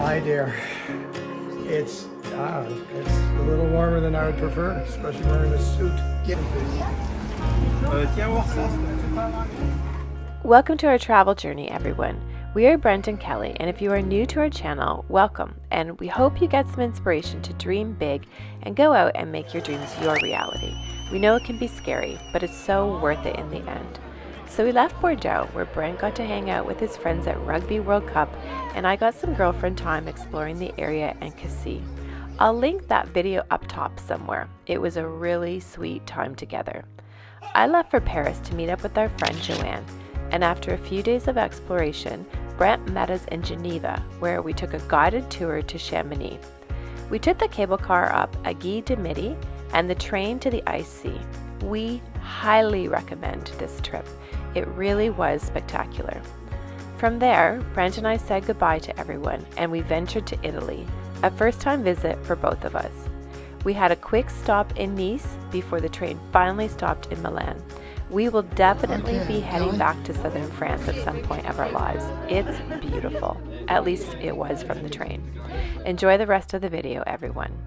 Hi dear. It's a little warmer than I would prefer, especially wearing a suit. Welcome to our travel journey, everyone. We are Brent and Kelly, and if you are new to our channel, welcome, and we hope you get some inspiration to dream big and go out and make your dreams your reality. We know it can be scary, but it's so worth it in the end. So we left Bordeaux, where Brent got to hang out with his friends at Rugby World Cup, and I got some girlfriend time exploring the area and Cassis. I'll link that video up top somewhere. It was a really sweet time together. I left for Paris to meet up with our friend Joanne, and after a few days of exploration, Brent met us in Geneva, where we took a guided tour to Chamonix. We took the cable car up Aiguille de Midi and the train to the Ice Sea. We highly recommend this trip. It really was spectacular. From there, Brent and I said goodbye to everyone, and we ventured to Italy, a first-time visit for both of us. We had a quick stop in Nice before the train finally stopped in Milan. We will definitely be heading back to southern France at some point of our lives. It's beautiful. At least it was from the train. Enjoy the rest of the video, everyone.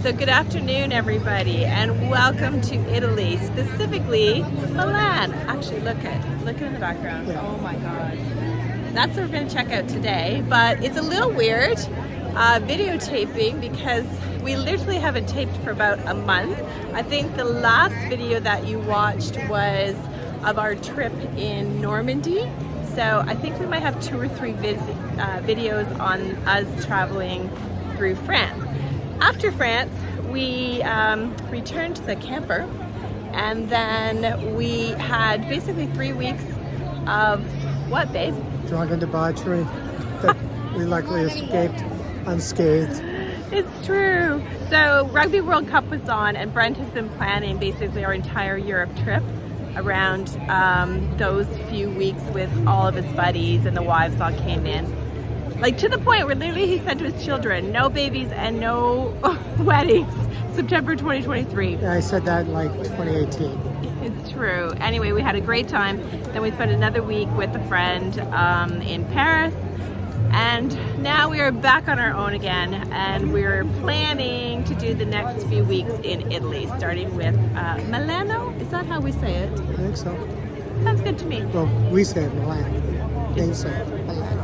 So good afternoon, everybody, and welcome to Italy, specifically Milan. Actually, look at in the background. Yeah. Oh my God, that's what we're going to check out today. But it's a little weird videotaping because we literally haven't taped for about a month. I think the last video that you watched was of our trip in Normandy. So I think we might have 2 or 3 videos on us traveling through France. After France, we returned to the camper, and then we had basically 3 weeks of what, babe? Drunken debauchery that we luckily escaped unscathed. It's true. So Rugby World Cup was on, and Brent has been planning basically our entire Europe trip around those few weeks with all of his buddies, and the wives all came in. Like, to the point where literally he said to his children, no babies and no weddings, September 2023. Yeah, I said that in like 2018. It's true. Anyway, we had a great time. Then we spent another week with a friend in Paris. And now we are back on our own again, and we're planning to do the next few weeks in Italy, starting with Milano. Is that how we say it? I think so. Sounds good to me. Well, we say it Milan. They say it Milan.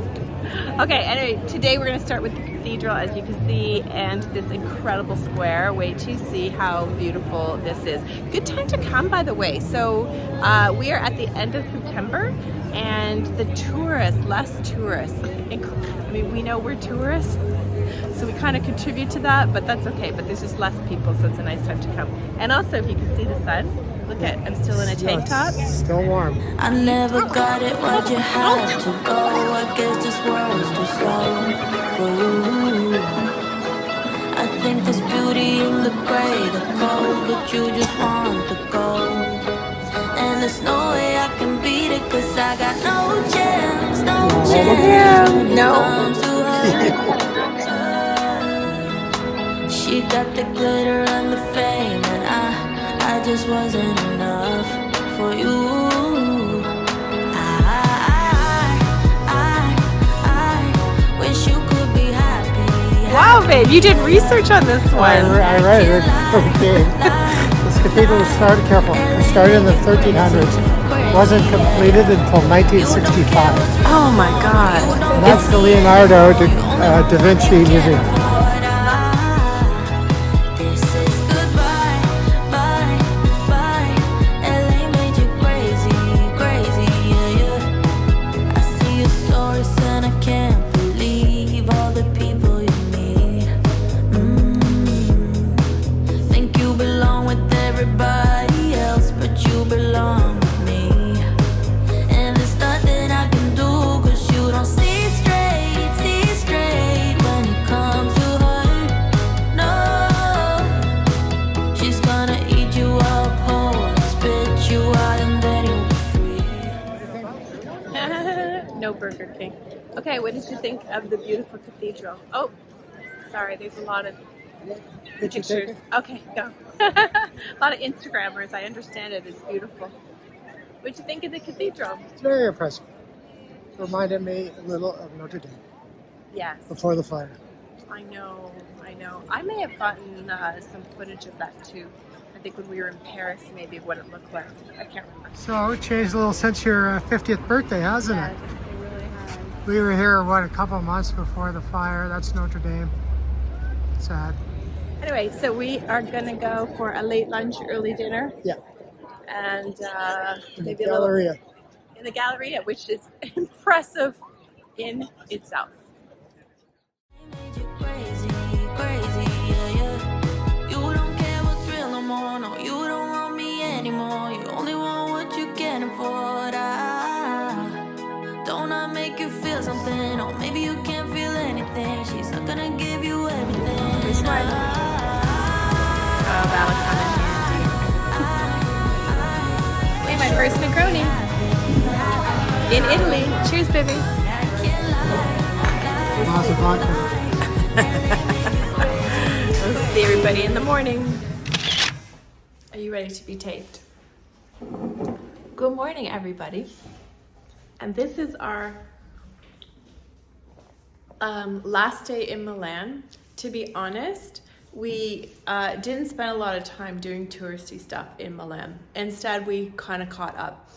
Okay, anyway, today we're going to start with the cathedral, as you can see, and this incredible square. Wait to see how beautiful this is. Good time to come, by the way. So we are at the end of September, and the tourists, less tourists. I mean, we know we're tourists, so we kind of contribute to that, but that's okay. But there's just less people, so it's a nice time to come. And also, if you can see the sun, look at, I'm still in a tank top. Still warm. I never got it, why'd you have to go? I guess this world's too slow for you. I think there's beauty in the gray, the cold, but you just want the gold. And there's no way I can beat it, cause I got no chance, no chance when it comes to her. She got the glitter and the fame, and I just wasn't enough for you. I wish you could be happy. Wow, babe. You did research on this one. I read it. Okay. This cathedral was started, careful, it started in the 1300s. Wasn't completed until 1965. Oh my God. And that's the Leonardo da Vinci Museum. This is goodbye, bye, bye. LA made you crazy, crazy, yeah, yeah. I see your stories and I can't believe all the people you meet. Think you belong with everybody else, but you belong with me. And there's nothing I can do, 'cause you don't see straight when it comes to her. No, she's gonna eat you up whole and spit you out, and then you'll be free. No Burger King. Okay, what did you think of the beautiful cathedral? Oh, sorry, there's a lot of pictures. Okay, go. A lot of Instagrammers. I understand it is beautiful. What'd you think of the cathedral? It's very impressive. Reminded me a little of Notre Dame Yes. before the fire. I know. I may have gotten some footage of that too. I think when we were in Paris, maybe what it looked like. I can't remember. So it changed a little since your 50th birthday, hasn't Yes, it? it really has. We were here, what, a couple of months before the fire. That's Notre Dame. Sad. Anyway, so we are gonna go for a late lunch, early dinner, Yeah. and In the maybe a little Galleria. in the Galleria, which is impressive in itself. Made you crazy, crazy, yeah, yeah. You don't care what's real no more, no, you don't want me anymore. You only want what you can afford. Don't I make you feel something, or maybe you can't feel anything. She's not gonna give you everything. Which one? Oh, that was kind of handy. Hey, my first Negroni in Italy. Cheers, baby. Lots of vodka. We'll see everybody in the morning. Are you ready to be taped? Good morning, everybody. And this is our last day in Milan. To be honest, we didn't spend a lot of time doing touristy stuff in Milan. Instead, we kind of caught up.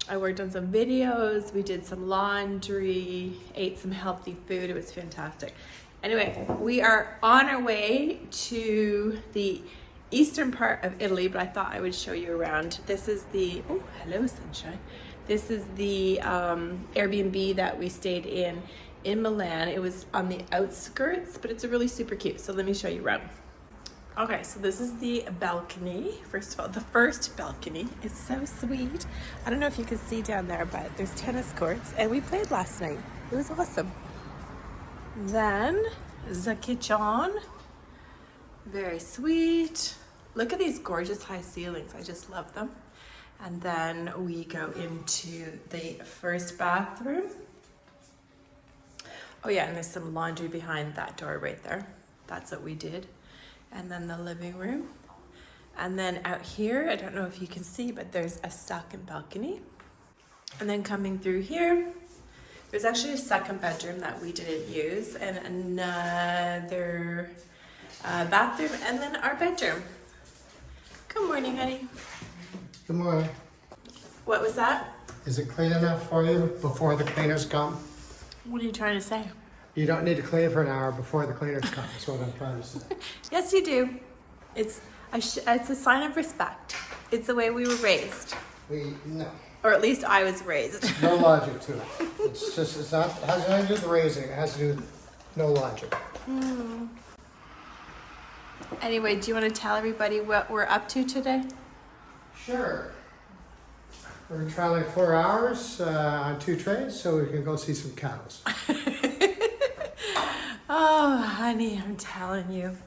I worked on some videos, we did some laundry, ate some healthy food. It was fantastic. Anyway, we are on our way to the eastern part of Italy, but I thought I would show you around. This is the, oh, hello, sunshine. This is the Airbnb that we stayed in Milan. It was on the outskirts, but it's a really super cute. So let me show you around. Okay, so this is the balcony. First of all, the first balcony is so sweet. I don't know if you can see down there, but there's tennis courts, and we played last night. It was awesome. Then the kitchen, very sweet. Look at these gorgeous high ceilings. I just love them. And then we go into the first bathroom. Oh yeah, and there's some laundry behind that door right there. That's what we did. And then the living room. And then out here, I don't know if you can see, but there's a second balcony. And then coming through here, there's actually a second bedroom that we didn't use, and another bathroom, and then our bedroom. Good morning, honey. Good morning. What was that? Is it clean enough for you before the cleaners come? What are you trying to say? You don't need to clean for an hour before the cleaners come, is what I'm trying to say. Yes, you do. It's a sign of respect. It's the way we were raised. No. Or at least I was raised. No logic to it. It's just, it has nothing to do with the raising. It has to do with no logic. Anyway, do you want to tell everybody what we're up to today? Sure. We're traveling 4 hours on 2 trains so we can go see some cows. Oh, honey, I'm telling you.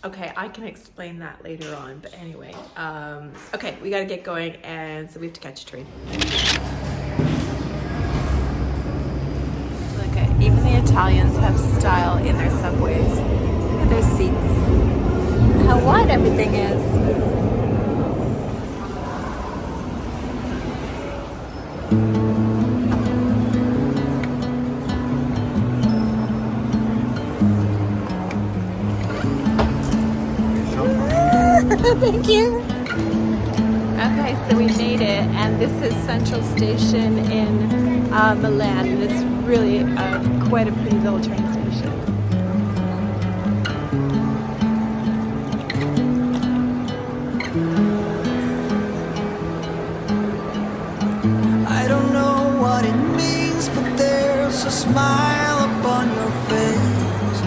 Okay, I can explain that later on, but anyway. Okay, we gotta get going, and so we have to catch a train. Look at, even the Italians have style in their subways. Look at their seats. How wide everything is. Thank you. Okay, so we made it, and this is Central Station in Milan, and it's really quite a pretty little train station. I don't know what it means, but there's a smile upon your face,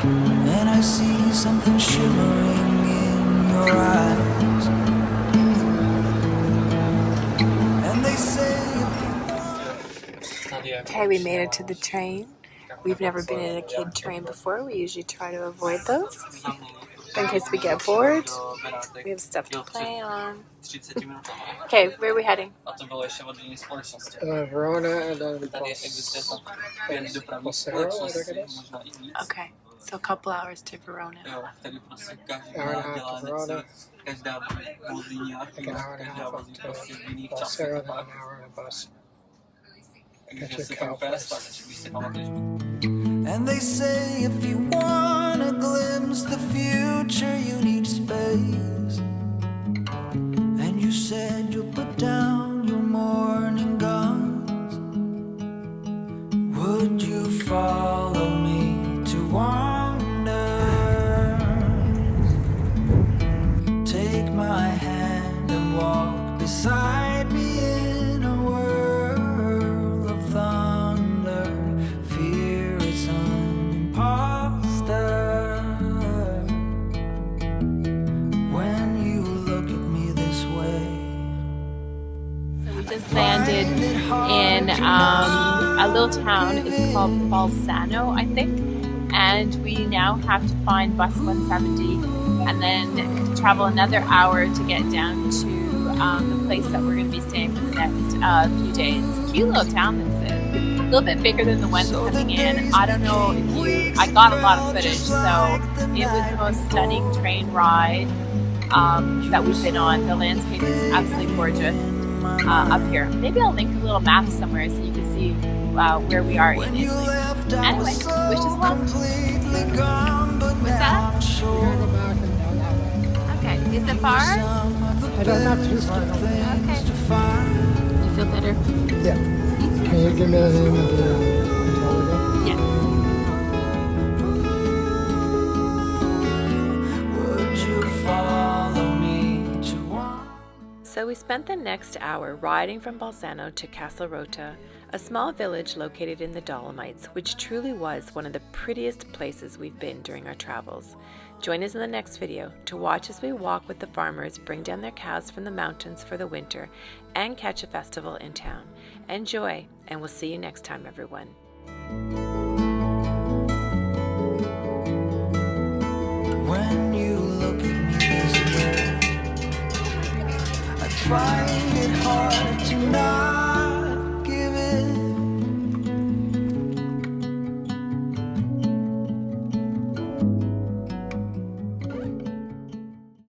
and I see something shimmering in your eyes. And they say Okay, we made it to the train. We've never been in a kid train before. We usually try to avoid those. But in case we get bored, we have stuff to play on. Okay, where are we heading? Verona and then Bolsero, I think it is. Okay, so a couple hours to Verona. Hour and a half to Verona. Like an hour and a half up to Bolsero, then an hour on a bus. Get your cow place. and they say if you want to glimpse the future, you need space. And you said you'll put down your morning guns. Would you follow me to wander? Take my hand and walk beside me in a world of thunder. Fear is an imposter when you look at me this way. We just landed in a little town. It's called Bolzano, I think. And we now have to find bus 170 and then travel another hour to get down to the place that we're going to be staying for the next few days. Cute little town this is. A little bit bigger than the ones coming in. I don't know if I got a lot of footage, so it was the most stunning train ride that we've been on. The landscape is absolutely gorgeous up here. Maybe I'll link a little map somewhere so you can see where we are in Italy. Anyway, wish us luck. What's that? We're gonna go back and down that way. Okay, is it far? I don't know, too far. Okay. You feel better? Yeah. Can you give me the name of the hotel again? Yes. Would you follow me to one? So we spent the next hour riding from Bolzano to Castel Rota, a small village located in the Dolomites, which truly was one of the prettiest places we've been during our travels. Join us in the next video to watch as we walk with the farmers bring down their cows from the mountains for the winter and catch a festival in town. Enjoy, and we'll see you next time, everyone.